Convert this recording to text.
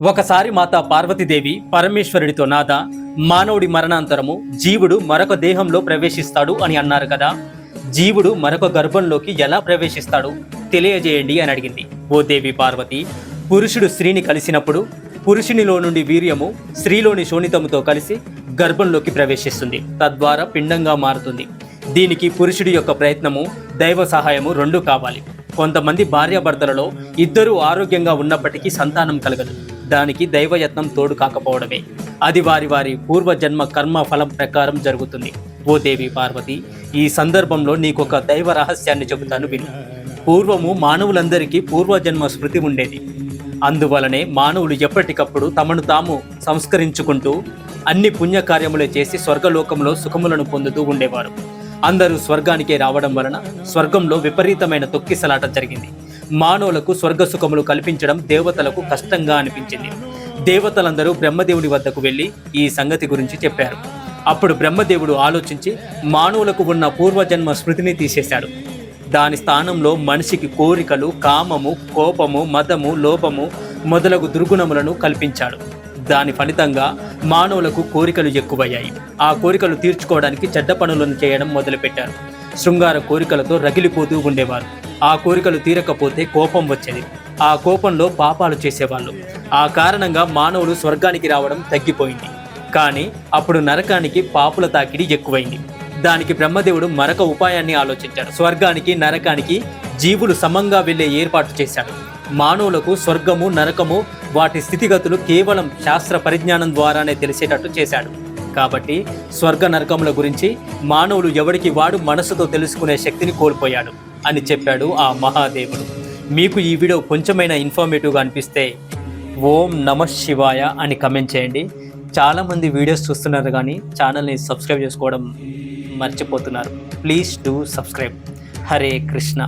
ఒకసారి మాత పార్వతీదేవి పరమేశ్వరుడితో నాథ, మానవుడి మరణాంతరము జీవుడు మరొక దేహంలో ప్రవేశిస్తాడు అని అన్నారు కదా. జీవుడు మరొక గర్భంలోకి ఎలా ప్రవేశిస్తాడు తెలియజేయండి అని అడిగింది. ఓ దేవి పార్వతి, పురుషుడు స్త్రీని కలిసినప్పుడు పురుషునిలో నుండి వీర్యము స్త్రీలోని శోణితముతో కలిసి గర్భంలోకి ప్రవేశిస్తుంది, తద్వారా పిండంగా మారుతుంది. దీనికి పురుషుడి యొక్క ప్రయత్నము, దైవ సహాయము రెండూ కావాలి. కొంతమంది భార్యాభర్తలలో ఇద్దరూ ఆరోగ్యంగా ఉన్నప్పటికీ సంతానం కలగదు. దానికి దైవయత్నం తోడు కాకపోవడమే. అది వారి వారి పూర్వజన్మ కర్మ ఫలం ప్రకారం జరుగుతుంది. ఓ దేవి పార్వతి, ఈ సందర్భంలో నీకొక దైవ రహస్యాన్ని చెబుతాను విను. పూర్వము మానవులందరికీ పూర్వజన్మ స్మృతి ఉండేది. అందువలనే మానవులు ఎప్పటికప్పుడు తమను తాము సంస్కరించుకుంటూ అన్ని పుణ్యకార్యములు చేసి స్వర్గలోకంలో సుఖములను పొందుతూ ఉండేవారు. అందరూ స్వర్గానికే రావడం వలన స్వర్గంలో విపరీతమైన తొక్కిసలాట జరిగింది. మానవులకు స్వర్గ సుఖములు కల్పించడం దేవతలకు కష్టంగా అనిపించింది. దేవతలందరూ బ్రహ్మదేవుడి వద్దకు వెళ్ళి ఈ సంగతి గురించి చెప్పారు. అప్పుడు బ్రహ్మదేవుడు ఆలోచించి మానవులకు ఉన్న పూర్వజన్మ స్మృతిని తీసేశాడు. దాని స్థానంలో మనిషికి కోరికలు, కామము, కోపము, మదము, లోభము మొదలగు దుర్గుణములను కల్పించాడు. దాని ఫలితంగా మానవులకు కోరికలు ఎక్కువయ్యాయి. ఆ కోరికలు తీర్చుకోవడానికి చెడ్డ పనులను చేయడం మొదలుపెట్టారు. శృంగార కోరికలతో రగిలిపోతూ ఉండేవారు. ఆ కోరికలు తీరకపోతే కోపం వచ్చేది. ఆ కోపంలో పాపాలు చేసేవాళ్ళు. ఆ కారణంగా మానవులు స్వర్గానికి రావడం తగ్గిపోయింది. కానీ అప్పుడు నరకానికి పాపుల తాకిడి ఎక్కువైంది. దానికి బ్రహ్మదేవుడు మరొక ఉపాయాన్ని ఆలోచించాడు. స్వర్గానికి నరకానికి జీవులు సమంగా వెళ్లే ఏర్పాటు చేశాడు. మానవులకు స్వర్గము, నరకము వాటి స్థితిగతులు కేవలం శాస్త్ర పరిజ్ఞానం ద్వారానే తెలిసేటట్టు చేశాడు. కాబట్టి స్వర్గ నరకముల గురించి మానవులు ఎవడికి వాడు మనసుతో తెలుసుకునే శక్తిని కోల్పోయాడు అని చెప్పాడు ఆ మహాదేవుడు. మీకు ఈ వీడియో కొంచెమైనా ఇన్ఫర్మేటివ్గా అనిపిస్తే ఓం నమః శివాయ అని కమెంట్ చేయండి. చాలామంది వీడియోస్ చూస్తున్నారు కానీ ఛానల్ని సబ్స్క్రైబ్ చేసుకోవడం మర్చిపోతున్నారు. Please do subscribe. Hare Krishna.